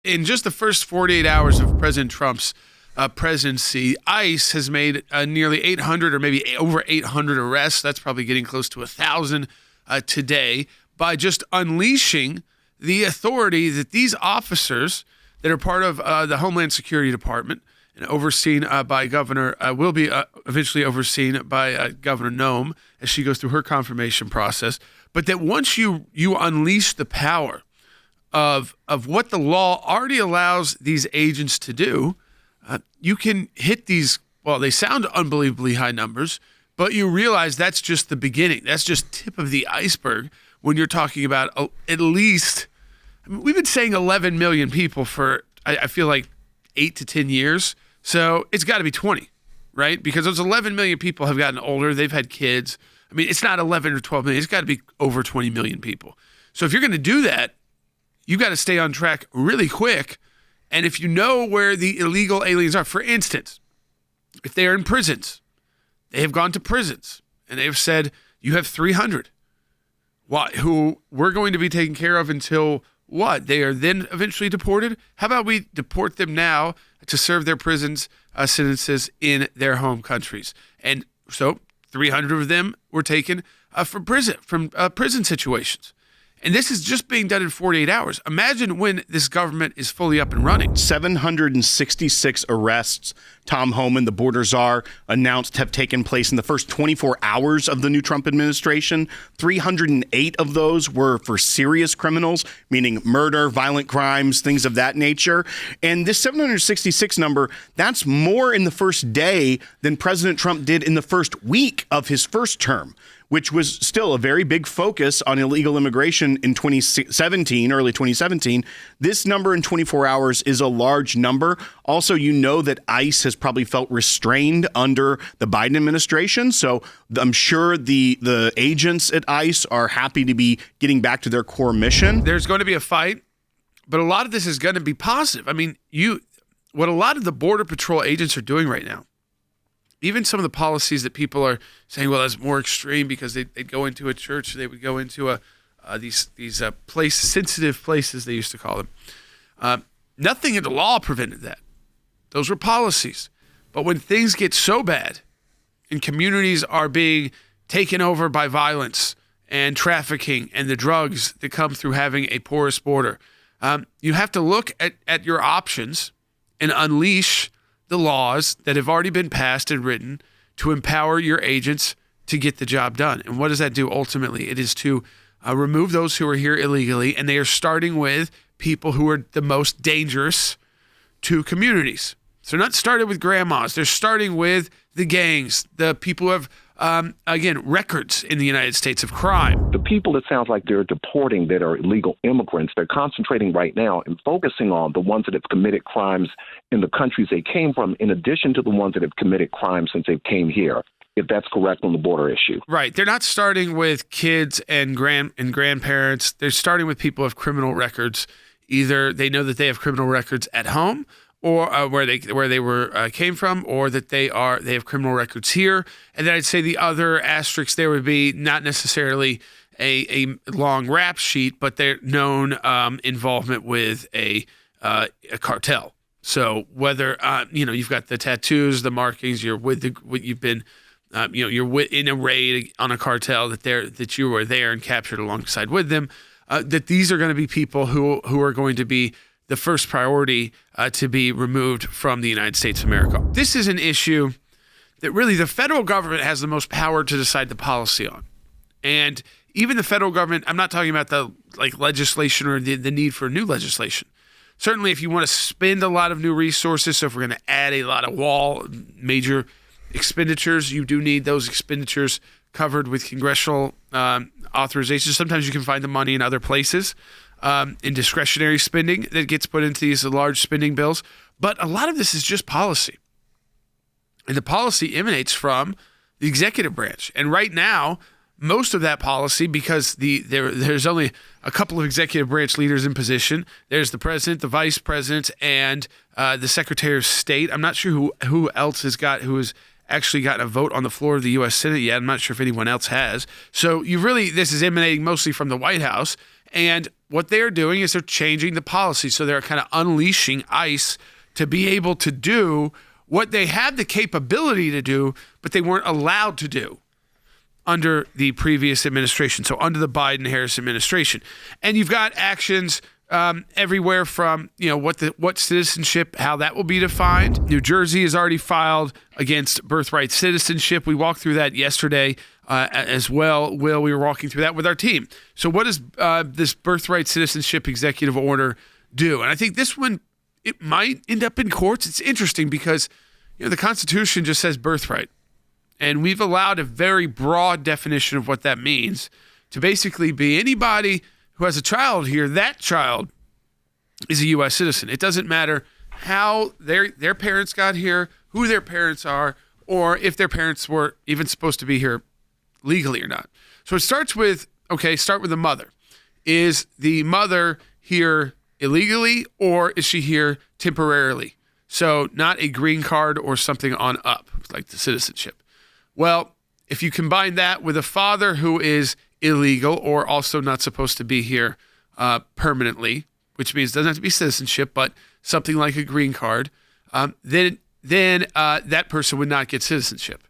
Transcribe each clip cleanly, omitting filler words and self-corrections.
In just the first 48 hours of President Trump's presidency, ICE has made nearly 800 or maybe over 800 arrests. That's probably getting close to 1,000 today by just unleashing the authority that these officers that are part of the Homeland Security Department and overseen by Governor, will be eventually overseen by Governor Nome as she goes through her confirmation process. But that once you unleash the power of what the law already allows these agents to do, you can hit these, well, they sound unbelievably high numbers, but you realize that's just the beginning. That's just tip of the iceberg when you're talking about at least, I mean, we've been saying 11 million people for, I feel like 8 to 10 years. So it's got to be 20, right? Because those 11 million people have gotten older. They've had kids. I mean, it's not 11 or 12 million. It's got to be over 20 million people. So if you're going to do that, you got to stay on track really quick. And if you know where the illegal aliens are, for instance, if they are in prisons, they have gone to prisons and they've said, you have 300 who we're going to be taken care of until what? They are then eventually deported? How about we deport them now to serve their prisons sentences in their home countries? And so 300 of them were taken from prison situations. And this is just being done in 48 hours. Imagine when this government is fully up and running. 766 arrests, Tom Homan, the Border Czar, announced have taken place in the first 24 hours of the new Trump administration. 308 of those were for serious criminals, meaning murder, violent crimes, things of that nature. And this 766 number, that's more in the first day than President Trump did in the first week of his first term, which was still a very big focus on illegal immigration in 2017, early 2017. This number in 24 hours is a large number. Also, you know that ICE has probably felt restrained under the Biden administration. So I'm sure the agents at ICE are happy to be getting back to their core mission. There's going to be a fight, but a lot of this is going to be positive. I mean, what a lot of the Border Patrol agents are doing right now, even some of the policies that people are saying, well, that's more extreme because they'd go into a church, they would go into these sensitive places, they used to call them. Nothing in the law prevented that. Those were policies. But when things get so bad and communities are being taken over by violence and trafficking and the drugs that come through having a porous border, you have to look at your options and unleash the laws that have already been passed and written to empower your agents to get the job done. And what does that do ultimately? It is to remove those who are here illegally, and they are starting with people who are the most dangerous to communities. So they're not started with grandmas. They're starting with the gangs, the people who have, records in the United States of crime. The people it sounds like they're deporting that are illegal immigrants, they're concentrating right now and focusing on the ones that have committed crimes in the countries they came from, in addition to the ones that have committed crimes since they came here, if that's correct on the border issue. Right. They're not starting with kids and grandparents. They're starting with people with criminal records. Either they know that they have criminal records at home, or where they came from, or that they have criminal records here. And then I'd say the other asterisk there would be not necessarily a long rap sheet, but their known involvement with a cartel. So whether you've got the tattoos, the markings, you're in a raid on a cartel that you were there and captured alongside with them. That these are going to be people who are going to be the first priority to be removed from the United States of America. This is an issue that really the federal government has the most power to decide the policy on. And even the federal government, I'm not talking about the legislation or the need for new legislation. Certainly, if you want to spend a lot of new resources, so if we're going to add a lot of major expenditures, you do need those expenditures covered with congressional authorization. Sometimes you can find the money in other places. In discretionary spending that gets put into these large spending bills. But a lot of this is just policy. And the policy emanates from the executive branch. And right now, most of that policy, because there's only a couple of executive branch leaders in position. There's the president, the vice president, and the secretary of state. I'm not sure who else who has actually gotten a vote on the floor of the U.S. Senate yet. I'm not sure if anyone else has. So this is emanating mostly from the White House. And what they're doing is they're changing the policy. So they're kind of unleashing ICE to be able to do what they had the capability to do, but they weren't allowed to do under the previous administration. So under the Biden-Harris administration. And you've got actions everywhere from, what citizenship, how that will be defined. New Jersey has already filed against birthright citizenship. We walked through that yesterday as well. Will, we were walking through that with our team. So what does this birthright citizenship executive order do? And I think this one, it might end up in courts. It's interesting because, the Constitution just says birthright. And we've allowed a very broad definition of what that means to basically be anybody who has a child here. That child is a U.S. citizen. It doesn't matter how their parents got here, who their parents are, or if their parents were even supposed to be here legally or not. So it starts with, start with the mother. Is the mother here illegally, or is she here temporarily? So not a green card or something on up, like the citizenship. Well, if you combine that with a father who is illegal or also not supposed to be here permanently, which means it doesn't have to be citizenship, but something like a green card, then that person would not get citizenship.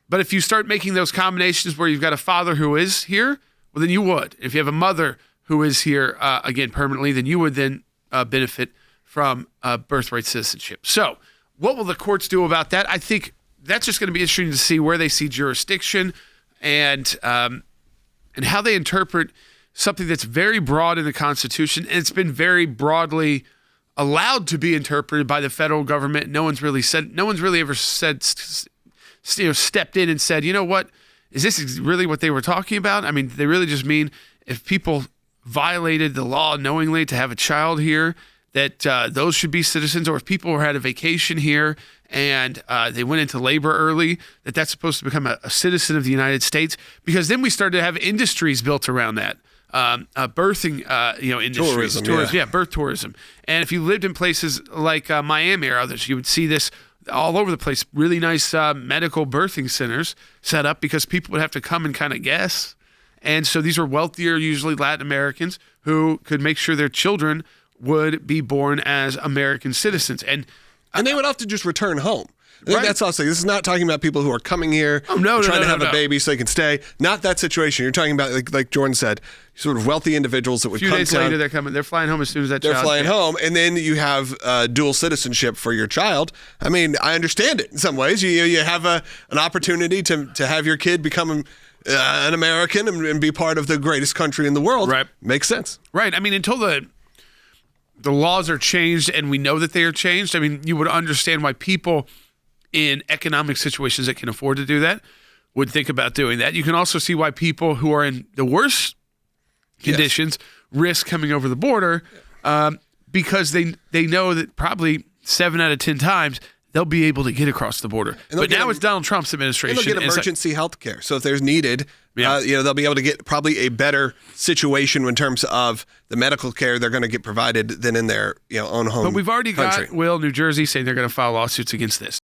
But if you start making those combinations where you've got a father who is here, well, then you would. If you have a mother who is here, again, permanently, then you would then benefit from birthright citizenship. So what will the courts do about that? I think that's just going to be interesting to see where they see jurisdiction and how they interpret something that's very broad in the Constitution. And it's been very broadly allowed to be interpreted by the federal government. No one's really ever said, stepped in and said, you know what, is this really what they were talking about? I mean, they really just mean if people violated the law knowingly to have a child here, that those should be citizens, or if people had a vacation here and they went into labor early, that's supposed to become a citizen of the United States, because then we started to have industries built around that. Birthing, industries, tourism, birth tourism. And if you lived in places like Miami or others, you would see this all over the place, really nice medical birthing centers set up because people would have to come and kind of guess. And so these are wealthier, usually Latin Americans, who could make sure their children would be born as American citizens. And they would have to just return home. I think that's also, this is not talking about people who are coming here, trying to have a baby so they can stay. Not that situation. You're talking about, like Jordan said, sort of wealthy individuals that would come down. A few days later, they're flying home as soon as that they're flying home, and then you have dual citizenship for your child. I mean, I understand it in some ways. You have an opportunity to have your kid become an American and be part of the greatest country in the world. Right. Makes sense. Right. I mean, until the laws are changed, and we know that they are changed, I mean, you would understand why people in economic situations that can afford to do that would think about doing that. You can also see why people who are in the worst conditions risk coming over the border because they know that probably 7 out of 10 times they'll be able to get across the border. But now it's Donald Trump's administration. And they'll get emergency health care. So if there's needed, they'll be able to get probably a better situation in terms of the medical care they're going to get provided than in their own home. But we've already country. got New Jersey saying they're going to file lawsuits against this.